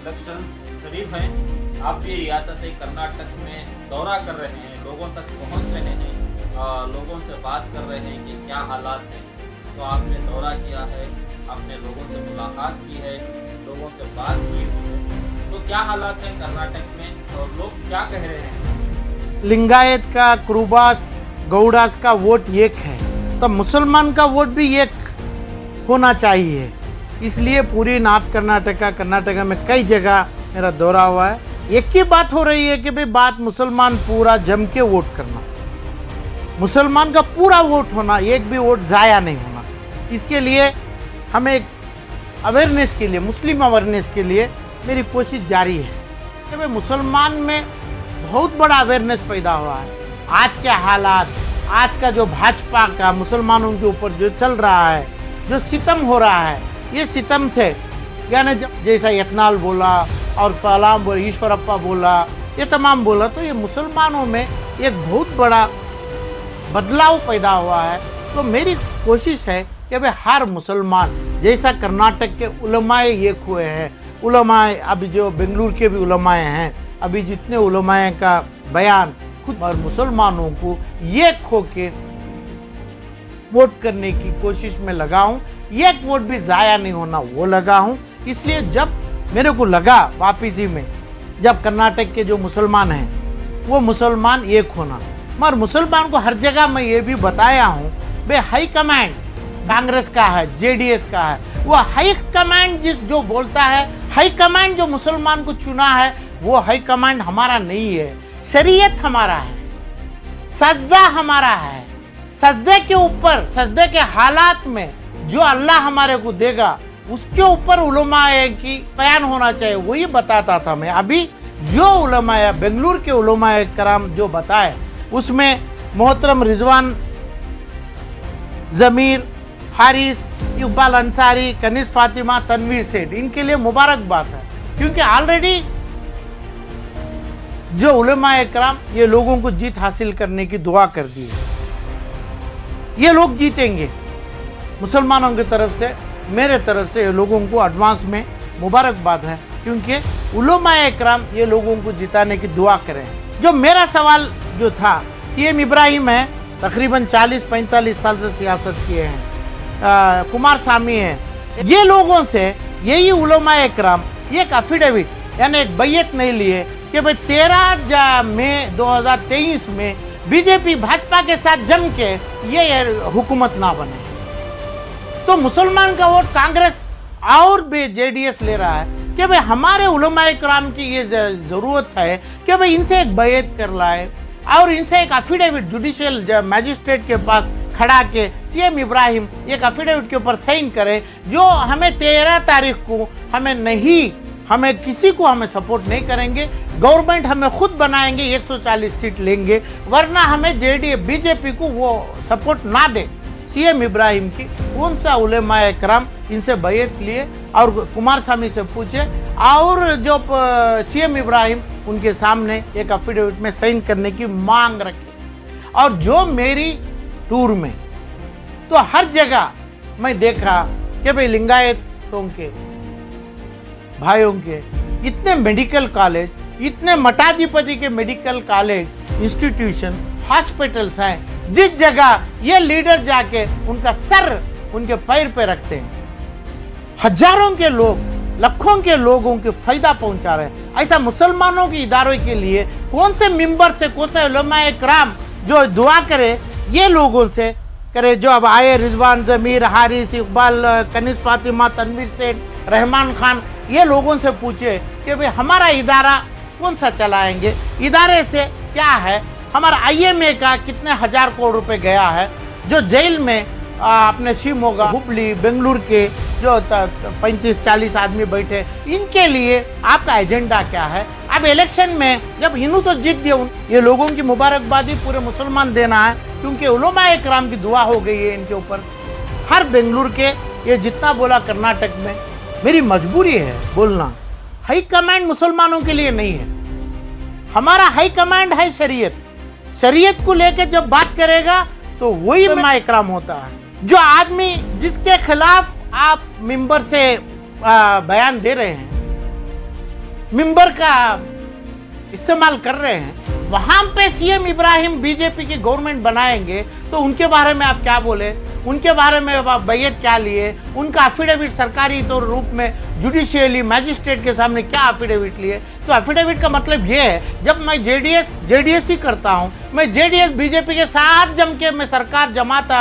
Election करीब हैं, आप भी रियासत कर्नाटक में दौरा कर रहे हैं, लोगों तक पहुंच रहे हैं, लोगों से बात कर रहे हैं कि क्या हालात हैं। तो आपने दौरा किया है, आपने लोगों से मुलाकात की है, लोगों से बात की है, तो क्या हालात हैं कर्नाटक में और लोग क्या कह रहे हैं? लिंगायत का, क्रूबास, गौड़ास का वोट एक है, तो मुसलमान का वोट भी एक होना चाहिए। इसलिए पूरी नॉर्थ कर्नाटका में कई जगह मेरा दौरा हुआ है। एक ही बात हो रही है कि भाई बात मुसलमान पूरा जम के वोट करना, मुसलमान का पूरा वोट होना, एक भी वोट ज़ाया नहीं होना। इसके लिए हमें एक अवेयरनेस के लिए, मुस्लिम अवेयरनेस के लिए मेरी कोशिश जारी है कि भाई मुसलमान में बहुत बड़ा अवेयरनेस पैदा हुआ है। आज के हालात, आज का जो भाजपा का मुसलमानों के ऊपर जो चल रहा है, जो सितम हो रहा है, ये सितम से यानी जैसा यत्नाल बोला और सलाम बोला, ईश्वरप्पा बोला, ये तमाम बोला, तो ये मुसलमानों में एक बहुत बड़ा बदलाव पैदा हुआ है। तो मेरी कोशिश है कि भाई हर मुसलमान, जैसा कर्नाटक के उलमाए एक हुए हैं, उलमाए अभी जो बेंगलुरु के भी उलमाए हैं, अभी जितने उलमाए का बयान खुद और मुसलमानों को एक होके वोट करने की कोशिश में लगा हूँ। एक वोट भी ज़ाया नहीं होना वो लगा हूँ। इसलिए जब मेरे को लगा वापसी में, जब कर्नाटक के जो मुसलमान हैं वो मुसलमान एक होना, मगर मुसलमान को हर जगह मैं ये भी बताया हूँ भाई हाई कमांड कांग्रेस का है, जेडीएस का है, वो हाई कमांड जो बोलता है, हाई कमांड जो मुसलमान को चुना है वो हाई कमांड हमारा नहीं है। शरीयत हमारा है, सजदा हमारा है। सजदे के ऊपर, सजदे के हालात में जो अल्लाह हमारे को देगा उसके ऊपर उलमाए की बयान होना चाहिए, वही बताता था मैं। अभी जो उलमाए बेंगलुरु के उलमाए कराम जो बताए उसमें मोहतरम रिजवान जमीर, हारिस, इकबाल अंसारी, कनीज फातिमा, तनवीर सेठ, इनके लिए मुबारकबाद है, क्योंकि ऑलरेडी जो उलमाए कराम ये लोगों को जीत हासिल करने की दुआ कर दी है। ये लोग जीतेंगे। मुसलमानों की तरफ से, मेरे तरफ से ये लोगों को एडवांस में मुबारकबाद है, क्योंकि उलमाए कराम ये लोगों को जिताने की दुआ करें। जो मेरा सवाल जो था, सीएम इब्राहिम है, तकरीबन 40-45 साल से सियासत किए हैं, कुमारस्वामी है, ये लोगों से यही उलमाए कराम एक एफिडेविट यानी एक बैयत नहीं लिए कि भाई 13 मई 2023 में बीजेपी भाजपा के साथ जम के ये हुकूमत ना बने। तो मुसलमान का वोट कांग्रेस और भी जेडीएस ले रहा है कि भाई हमारे उलमाए कराम की ये जरूरत है कि भाई इनसे एक बैयत कर लाए और इनसे एक एफिडेविट जुडिशियल मैजिस्ट्रेट के पास खड़ा के सीएम इब्राहिम एक एफिडेविट के ऊपर साइन करे, जो हमें 13 तारीख को हमें किसी को हमें सपोर्ट नहीं करेंगे, गवर्नमेंट हमें खुद बनाएंगे, 140 सीट लेंगे, वरना हमें बीजेपी को वो सपोर्ट ना दे। सीएम इब्राहिम की कौन सा उलेमाए कराम इनसे बैयत लिए और कुमारस्वामी से पूछे, और जो सीएम इब्राहिम उनके सामने एक एफिडेविट में साइन करने की मांग रखी। और जो मेरी टूर में तो हर जगह मैं देखा कि भाई लिंगायतों के भाइयों के इतने मेडिकल कॉलेज, इतने मठाधिपति के मेडिकल कॉलेज, इंस्टीट्यूशन, हॉस्पिटल्स हैं, जिस जगह ये लीडर जाके उनका सर उनके पैर पे रखते हैं, हजारों के लोग, लाखों के लोगों के फायदा पहुंचा रहे हैं। ऐसा मुसलमानों के इदारों के लिए कौन से मेंबर से, कौन से उलमाए कराम जो दुआ करे, ये लोगों से करे जो अब आए, रिजवान जमीर, हारिस, इकबाल, कनीज फातिमा, तनवीर सेठ, रहमान खान, ये लोगों से पूछे कि भाई हमारा इदारा कौन सा चलाएंगे, इदारे से क्या है, हमारा आईएमए का कितने हजार करोड़ रुपए गया है, जो जेल में अपने शिवमोगा, हुबली, बेंगलुरु के जो 35-40 आदमी बैठे, इनके लिए आपका एजेंडा क्या है। अब इलेक्शन में जब इन्हों तो जीत दिया, ये लोगों की मुबारकबादी पूरे मुसलमान देना है, क्योंकि उलमाए कराम की दुआ हो गई है इनके ऊपर। हर बेंगलुरु के ये जितना बोला कर्नाटक में, मेरी मजबूरी है बोलना। हाई कमांड मुसलमानों के लिए नहीं है, हमारा हाई कमांड है शरीयत। शरीयत को लेकर जब बात करेगा तो वही उलमाए कराम होता है। जो आदमी जिसके खिलाफ आप मेंबर से बयान दे रहे हैं, मिंबर का इस्तेमाल कर रहे हैं, वहां पे सीएम इब्राहिम बीजेपी की गवर्नमेंट बनाएंगे तो उनके बारे में आप क्या बोले, उनके बारे में आप बैयत क्या लिए, उनका एफिडेविट सरकारी तौर रूप में जुडिशियली मैजिस्ट्रेट के सामने क्या एफिडेविट लिए। तो एफिडेविट का मतलब ये है, जब मैं जेडीएस ही करता हूँ, मैं जेडीएस बीजेपी के साथ जम के मैं सरकार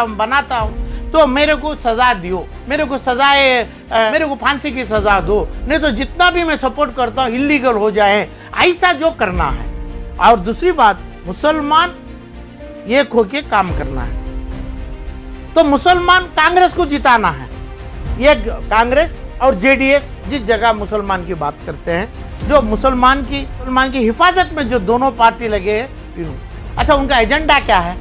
बनाता हूँ, तो मेरे को सजा दियो, मेरे को फांसी की सजा दो, नहीं तो जितना भी मैं सपोर्ट करता हूँ इलीगल हो जाए, ऐसा जो करना है। और दूसरी बात, मुसलमान एक होके काम करना है, तो मुसलमान कांग्रेस को जिताना है। ये कांग्रेस और जेडीएस जिस जगह मुसलमान की बात करते हैं, जो मुसलमान की हिफाजत में जो दोनों पार्टी लगे हैं, अच्छा उनका एजेंडा क्या है,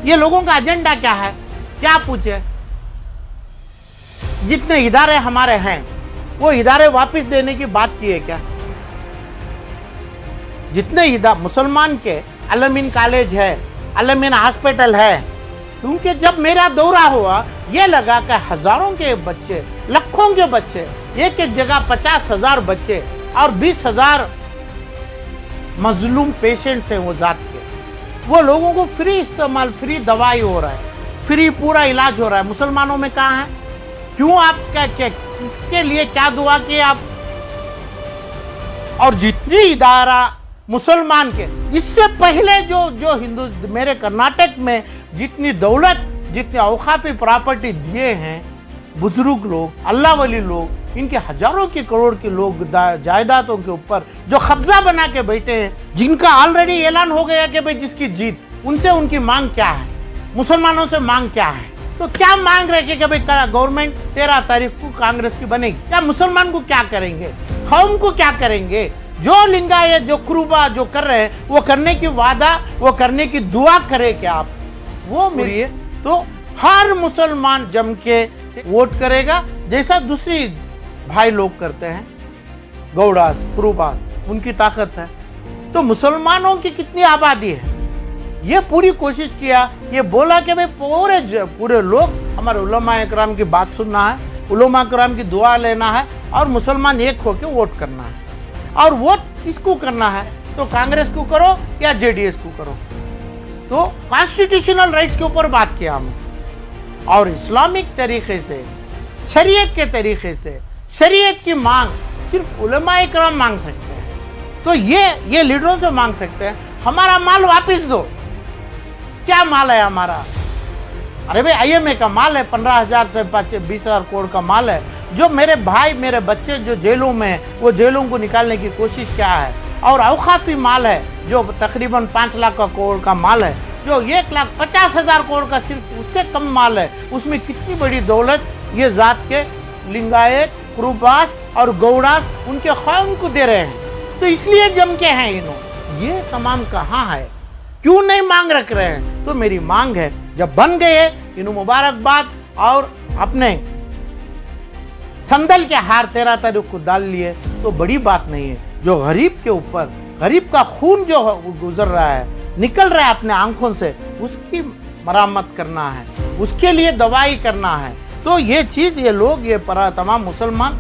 ये लोगों का एजेंडा क्या है, क्या पूछे। जितने इदारे हमारे हैं वो इदारे वापस देने की बात की है क्या? जितने मुसलमान के अलमीन कॉलेज है, अलमीन हॉस्पिटल है, क्योंकि जब मेरा दौरा हुआ ये लगा कि हजारों के बच्चे, लाखों के बच्चे, एक जगह 50,000 बच्चे और 20,000 मजलूम पेशेंट्स हैं वो जात के, वो लोगों को फ्री इस्तेमाल, फ्री दवाई हो रहा है, फ्री पूरा इलाज हो रहा है। मुसलमानों में कहाँ है? क्यों आप क्या इसके लिए क्या दुआ किए आप? और जितनी इदारा मुसलमान के, इससे पहले जो हिंदू, मेरे कर्नाटक में जितनी दौलत, जितने औकाफी प्रॉपर्टी दिए हैं बुजुर्ग लोग, अल्लाह वली लोग, इनके हजारों के करोड़ के लोग जायदादों के ऊपर जो कब्जा बना के बैठे हैं, जिनका ऑलरेडी ऐलान हो गया कि भाई जिसकी जीत, उनसे उनकी मांग क्या है, मुसलमानों से मांग क्या है। तो क्या मांग रहे कि भाई गवर्नमेंट 13 तारीख को कांग्रेस की बनेगी, क्या मुसलमान को क्या करेंगे, कौम को क्या करेंगे? जो लिंगायत, जो कुरुबा जो कर रहे हैं, वो करने की वादा, वो करने की दुआ करे क्या आप? वो मेरी तो हर मुसलमान जम के वोट करेगा, जैसा दूसरी भाई लोग करते हैं, गौड़ास, कुरुबास, उनकी ताकत है। तो मुसलमानों की कितनी आबादी है, ये पूरी कोशिश किया, ये बोला कि भाई पूरे लोग हमारे उलमा इकराम की बात सुनना है, उलमा इकराम की दुआ लेना है और मुसलमान एक होकर वोट करना है। और वोट किसको करना है? तो कांग्रेस को करो या जेडीएस को करो। तो कॉन्स्टिट्यूशनल राइट्स के ऊपर बात किया हमने, और इस्लामिक तरीके से, शरीयत के तरीके से, शरीयत की मांग सिर्फ उलमा इकराम मांग सकते हैं। तो ये लीडरों से मांग सकते हैं, हमारा माल वापस दो। क्या माल है हमारा? अरे भाई आईएमए का माल है, 15,000 से 20,000 करोड़ का माल है, जो मेरे भाई, मेरे बच्चे जो जेलों में हैं, वो जेलों को निकालने की कोशिश क्या है। और औकाफी माल है जो तकरीबन 5 लाख का करोड़ का माल है, जो 1,50,000 करोड़ का सिर्फ उससे कम माल है। उसमें कितनी बड़ी दौलत ये जात के लिंगायत, कुरुबास और गौड़ास उनके कौम को दे रहे हैं। तो इसलिए जम के हैं इन्हों। ये तमाम कहाँ है, क्यों नहीं मांग रख रहे हैं? तो मेरी मांग है, जब बन गए इन्हों मुबारकबाद, और अपने संदल के हार 13 तारीख को डाल लिए तो बड़ी बात नहीं है। जो गरीब के ऊपर, गरीब का खून जो गुजर रहा है, निकल रहा है अपने आंखों से, उसकी मरम्मत करना है, उसके लिए दवाई करना है। तो ये चीज, ये लोग, ये तमाम मुसलमान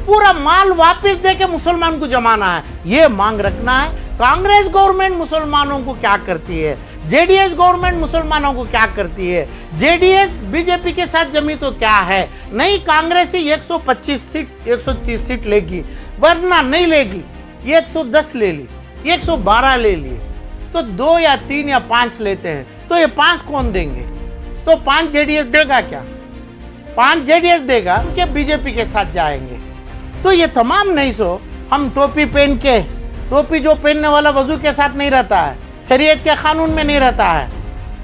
पूरा माल वापस दे के मुसलमान को जमाना है, ये मांग रखना है। कांग्रेस गवर्नमेंट मुसलमानों को क्या करती है, जेडीएस गवर्नमेंट मुसलमानों को क्या करती है? जेडीएस बीजेपी के साथ जमी तो क्या है? नहीं, कांग्रेस ही 125 सीट, 130 सीट लेगी, वरना नहीं लेगी। 110 ले ली, 112 ले लिए, तो 2 या 3 या 5 लेते हैं, तो ये 5 कौन देंगे? तो 5 जेडीएस देगा क्या? 5 जेडीएस देगा, उनके बीजेपी के साथ जाएंगे। तो ये तमाम नहीं सो, हम टोपी पहन के, टोपी जो पहनने वाला वजू के साथ नहीं रहता है, शरीयत के कानून में नहीं रहता है,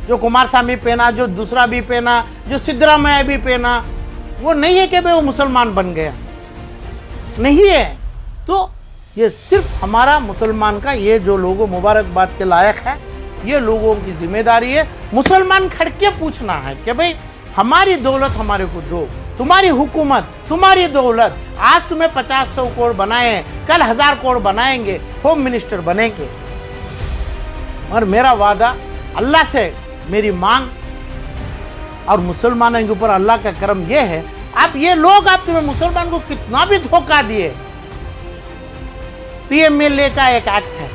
जो कुमार स्वामी पहना, जो दूसरा भी पहना, जो सिद्धरामैया भी पहना, वो नहीं है कि भाई वो मुसलमान बन गया, नहीं है। तो ये सिर्फ हमारा मुसलमान का, ये जो लोगों मुबारकबाद के लायक है, ये लोगों की जिम्मेदारी है। मुसलमान खड़ के पूछना है कि भाई हमारी दौलत हमारे को दो, तुम्हारी हुकूमत, तुम्हारी दौलत, आज तुम्हें 50-100 करोड़ बनाए, कल 1000 करोड़ बनाएंगे, होम मिनिस्टर बनेंगे। और मेरा वादा अल्लाह से, मेरी मांग और मुसलमानों के ऊपर अल्लाह का करम यह है, आप ये लोग, आप तुम्हें मुसलमान को कितना भी धोखा दिए, पीएमएलए का एक एक्ट है,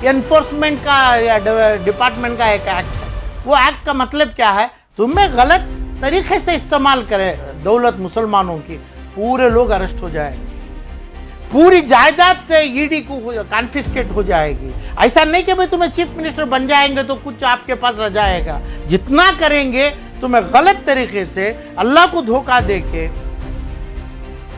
एनफोर्समेंट का या डिपार्टमेंट का एक एक्ट है। वो एक्ट का मतलब क्या है? तुम्हें गलत तरीके से इस्तेमाल करे दौलत मुसलमानों की, पूरे लोग अरेस्ट हो जाएंगे, पूरी जायदाद ईडी को कॉन्फिस्केट हो जाएगी। ऐसा नहीं कि भाई तुम्हें चीफ मिनिस्टर बन जाएंगे तो कुछ आपके पास रह जाएगा। जितना करेंगे तुम्हें गलत तरीके से, अल्लाह को धोखा देके,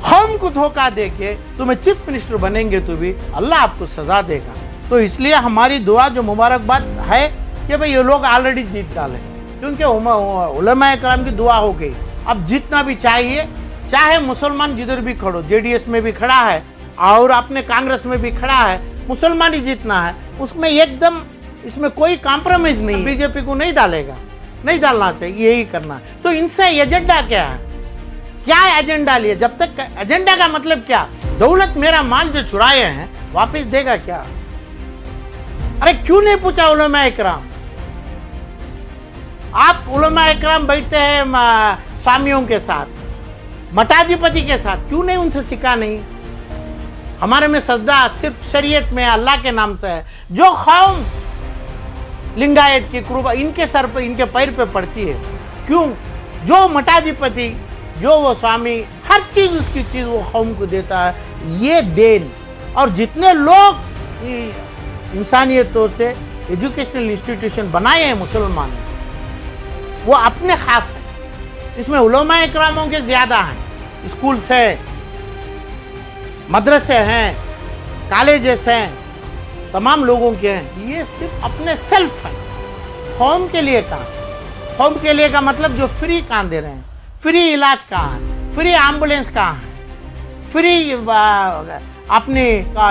कौम को धोखा देके तुम्हें चीफ मिनिस्टर बनेंगे तो भी अल्लाह आपको सजा देगा। तो इसलिए हमारी दुआ जो मुबारकबाद है कि भाई ये लोग ऑलरेडी जीत डाले, क्योंकि उलमाए कराम की दुआ हो गई। अब जीतना भी चाहिए, चाहे मुसलमान जिधर भी खड़ो, जेडीएस में भी खड़ा है और अपने कांग्रेस में भी खड़ा है, मुसलमान ही जीतना है, उसमें एकदम इसमें कोई कॉम्प्रोमाइज नहीं। बीजेपी को नहीं डालेगा, नहीं डालना चाहिए, यही करना है। तो इनसे एजेंडा क्या है? क्या एजेंडा लिए? जब तक एजेंडा का मतलब क्या? दौलत मेरा माल जो चुराए हैं वापस देगा क्या? अरे क्यों नहीं पूछा उलमाए इकराम? आप उलमाए इकराम बैठते हैं स्वामियों के साथ, मठाधिपति के साथ, क्यों नहीं उनसे सीखा? नहीं, हमारे में सजदा सिर्फ शरीयत में अल्लाह के नाम से है। जो कौम लिंगायत की कुर्बा इनके सर पे, इनके पैर पे पड़ती है, क्यों? जो मठाधिपति, जो वो स्वामी, हर चीज उसकी चीज वो कौम को देता है, ये देन। और जितने लोग इंसानियत तौर से एजुकेशनल इंस्टीट्यूशन बनाए हैं मुसलमान, वो अपने खास है। इसमें उलमा इकरामों के ज्यादा हैं, स्कूल से, मदरसे हैं, कॉलेजेस हैं, तमाम लोगों के हैं। ये सिर्फ अपने सेल्फ है, कौम के लिए कहाँ? कौम के लिए का मतलब जो फ्री कहाँ दे रहे हैं? फ्री इलाज कहाँ है? फ्री एम्बुलेंस कहाँ है? फ्री अपने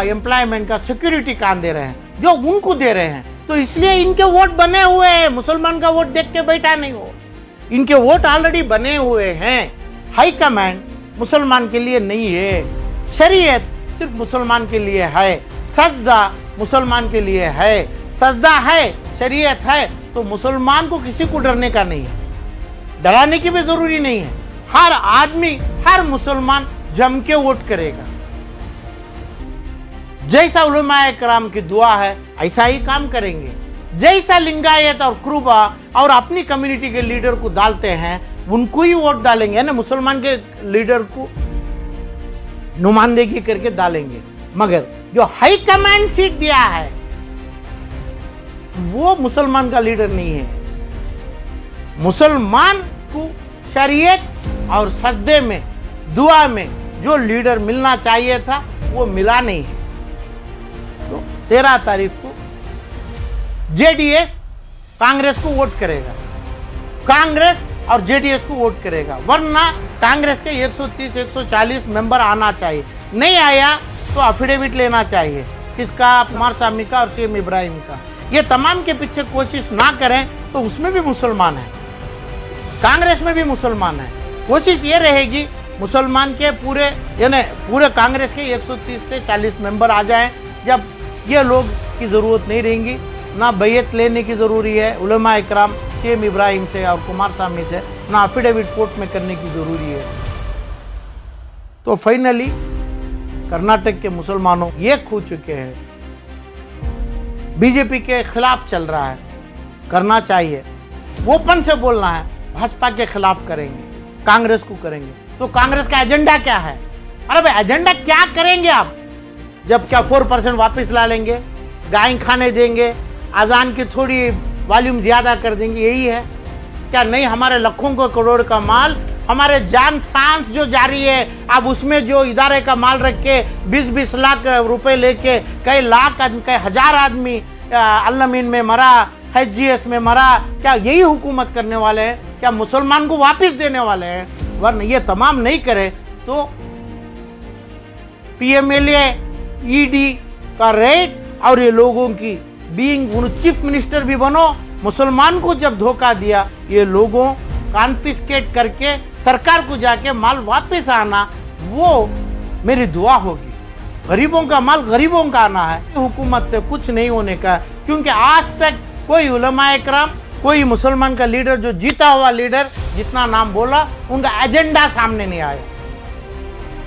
एम्प्लॉयमेंट का सिक्योरिटी कहाँ दे रहे हैं? जो उनको दे रहे हैं। तो इसलिए इनके वोट बने हुए हैं, मुसलमान का वोट देख के बैठा नहीं हो, इनके वोट ऑलरेडी बने हुए हैं। हाई कमांड मुसलमान के लिए नहीं है, शरीयत सिर्फ मुसलमान के लिए है, सजदा मुसलमान के लिए है। सजदा है, शरीयत है, तो मुसलमान को किसी को डरने का नहीं है, डराने की भी जरूरी नहीं है। हर आदमी, हर मुसलमान जम के वोट करेगा। जैसा उलमाए कराम की दुआ है ऐसा ही काम करेंगे। जैसा लिंगायत और क्रूबा और अपनी कम्युनिटी के लीडर को डालते हैं, उनको ही वोट डालेंगे, ना मुसलमान के लीडर को नुमाइंदगी करके डालेंगे। मगर जो हाई कमांड सीट दिया है वो मुसलमान का लीडर नहीं है। मुसलमान को शरीयत और सजदे में, दुआ में जो लीडर मिलना चाहिए था वो मिला नहीं है। तो 13 तारीख को जेडीएस कांग्रेस को वोट करेगा, कांग्रेस और जेडीएस को वोट करेगा, वरना कांग्रेस के 130-140 मेंबर आना चाहिए। नहीं आया तो अफिडेविट लेना चाहिए, किसका? कुमार स्वामी का और सीएम इब्राहिम का। ये तमाम के पीछे कोशिश ना करें तो उसमें भी मुसलमान है, कांग्रेस में भी मुसलमान है। कोशिश ये रहेगी मुसलमान के पूरे, यानी पूरे कांग्रेस के 130 से 40 मेंबर आ जाएं। जब ये लोग की ज़रूरत नहीं रहेंगी, ना बैयत लेने की ज़रूरी है उलमा इकराम सीएम इब्राहिम से और कुमार स्वामी से, ना अफिडेविट कोर्ट में करने की ज़रूरी है। तो फाइनली कर्नाटक के मुसलमानों ये खो चुके हैं, बीजेपी के खिलाफ चल रहा है। करना चाहिए, ओपन से बोलना है, भाजपा के खिलाफ करेंगे, कांग्रेस को करेंगे। तो कांग्रेस का एजेंडा क्या है? अरे भाई एजेंडा क्या करेंगे आप? जब क्या 4% वापस ला लेंगे, गाय खाने देंगे, अजान की थोड़ी वॉल्यूम ज़्यादा कर देंगे, यही है क्या? नहीं, हमारे लाखों को करोड़ का माल, हमारे जान सांस जो जारी है, अब उसमें जो इदारे का माल रख के 20-20 लाख रुपए लेके कई लाख आदमी, कई हजार आदमी अल-अमीन में मरा, HGS में मरा, क्या यही हुकूमत करने वाले हैं? क्या मुसलमान को वापस देने वाले हैं? वरना ये तमाम नहीं करे तो PMLA, ED का रेट और ये लोगों की बीइंग चीफ मिनिस्टर भी बनो, मुसलमान को जब धोखा दिया, ये लोगों कॉन्फिस्केट करके सरकार को जाके माल वापस आना, वो मेरी दुआ होगी। गरीबों का माल गरीबों का आना है, हुकूमत से कुछ नहीं होने का। क्योंकि आज तक कोई उलमा इकराम, कोई मुसलमान का लीडर, जो जीता हुआ लीडर जितना नाम बोला, उनका एजेंडा सामने नहीं आया।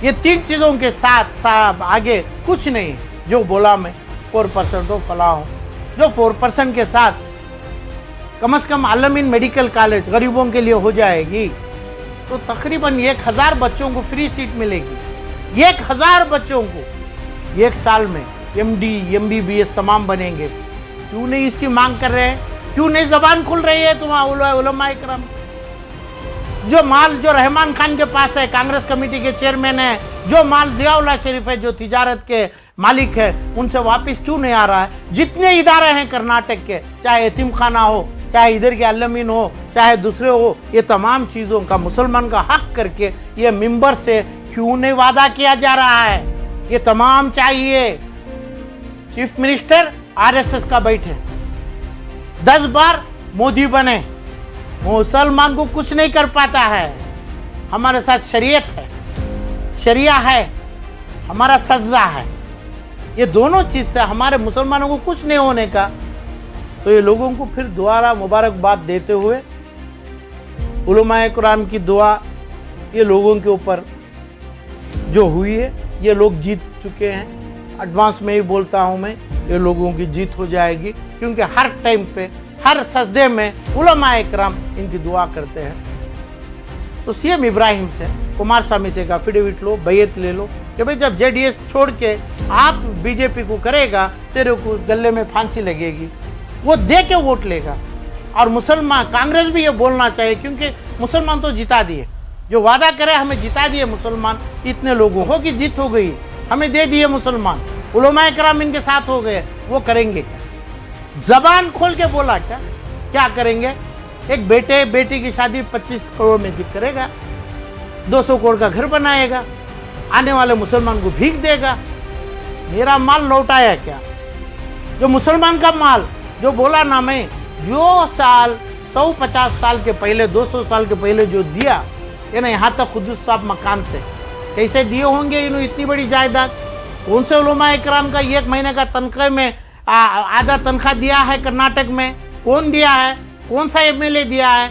ये 3 चीज़ों के साथ आगे कुछ नहीं। जो बोला मैं 4% तो फला हूँ, जो 4% के साथ कम से कम अल-अमीन मेडिकल कॉलेज गरीबों के लिए हो जाएगी तो तकरीबन 1000 बच्चों को फ्री सीट मिलेगी। 1000 बच्चों को एक साल में MD MBBS तमाम बनेंगे। क्यों नहीं इसकी मांग कर रहे हैं? क्यों नहीं जबान खुल रही है तुम्हारा उलमा इकराम? जो माल जो रहमान खान के पास है, कांग्रेस कमेटी के चेयरमैन है, जो माल जियाउल्लाह शरीफ है जो तिजारत के मालिक है, उनसे वापस क्यों नहीं आ रहा है? जितने इदारे हैं कर्नाटक के, चाहे यतीम खाना हो, चाहे इधर के अल-अमीन हो, चाहे दूसरे हो, ये तमाम चीज़ों का मुसलमान का हक करके ये मिंबर से क्यों नहीं वादा किया जा रहा है? ये तमाम चाहिए। चीफ मिनिस्टर RSS का बैठे, 10 बार मोदी बने, मुसलमान को कुछ नहीं कर पाता है। हमारे साथ शरीयत है, शरिया है, हमारा सजदा है, ये दोनों चीज़ से हमारे मुसलमानों को कुछ नहीं होने का। तो ये लोगों को फिर दोबारा मुबारकबाद देते हुए उलमाए कुरान की दुआ ये लोगों के ऊपर जो हुई है, ये लोग जीत चुके हैं। एडवांस में ही बोलता हूँ मैं, ये लोगों की जीत हो जाएगी, क्योंकि हर टाइम पे हर सजदे में उलमाए किराम इनकी दुआ करते हैं। तो CM इब्राहिम से, कुमार स्वामी से का एफिडेविट लो, बैयत ले लो कि भाई जब JDS छोड़ के आप BJP को करेगा, तेरे को गले में फांसी लगेगी, वो दे के वोट लेगा। और मुसलमान कांग्रेस भी ये बोलना चाहिए, क्योंकि मुसलमान तो जिता दिए, जो वादा करे हमें जिता दिए मुसलमान, इतने लोगों को की जीत हो गई, हमें दे दिए मुसलमान, उलमाए किराम इनके साथ हो गए, वो करेंगे क्या? जबान खोल के बोला क्या करेंगे? एक बेटे बेटी की शादी 25 करोड़ में करेगा, 200 करोड़ का घर बनाएगा, आने वाले मुसलमान को भीख देगा। मेरा माल लौटाया क्या? जो मुसलमान का माल जो बोला ना मैं, जो साल 150 साल के पहले 200 साल के पहले जो दिया, ये ना यहाँ तक खुद साहब मकान से कैसे दिए होंगे इन्होंने इतनी बड़ी जायदाद? कौन से उलमा इकराम का 1 महीने का तनख्वाह में आधा तनख्वाह दिया है कर्नाटक में? कौन दिया है? कौन सा MLA दिया है?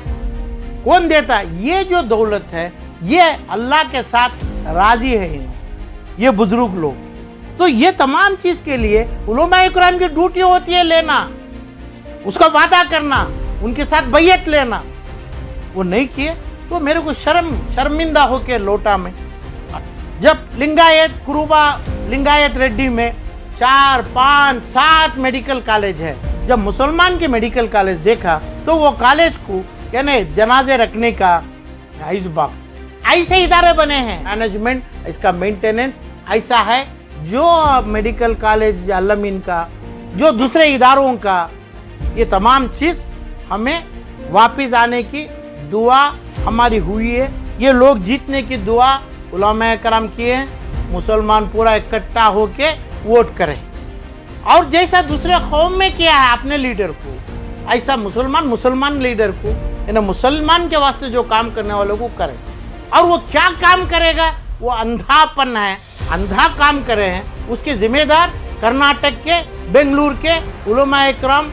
कौन देता? ये जो दौलत है ये अल्लाह के साथ राजी है ये बुजुर्ग लोग। तो ये तमाम चीज के लिए उलमा इकराम की ड्यूटी होती है लेना, उसका वादा करना, उनके साथ बैयत लेना। वो नहीं किए तो मेरे को शर्मिंदा होके लौटा मैं। जब लिंगायत कुरुबा लिंगायत रेड्डी में 4, 5, 7 मेडिकल कॉलेज है, जब मुसलमान के मेडिकल कॉलेज देखा तो वो कॉलेज को यानी जनाजे रखने का आइस बॉक्स, ऐसे इदारे बने हैं। मैनेजमेंट, इसका मेंटेनेंस ऐसा है, जो मेडिकल कॉलेज अल-अमीन का, जो दूसरे इदारों का, ये तमाम चीज़ हमें वापस आने की दुआ हमारी हुई है। ये लोग जीतने की दुआ उलमाए किराम किए हैं। मुसलमान पूरा इकट्ठा होके वोट करें, और जैसा दूसरे कौम में किया है अपने लीडर को, ऐसा मुसलमान लीडर को, यानी मुसलमान के वास्ते जो काम करने वालों को करें। और वो क्या काम करेगा? वो अंधापन है, अंधा काम कर रहे हैं, उसके जिम्मेदार कर्नाटक के, बेंगलुरु के उलमाए किराम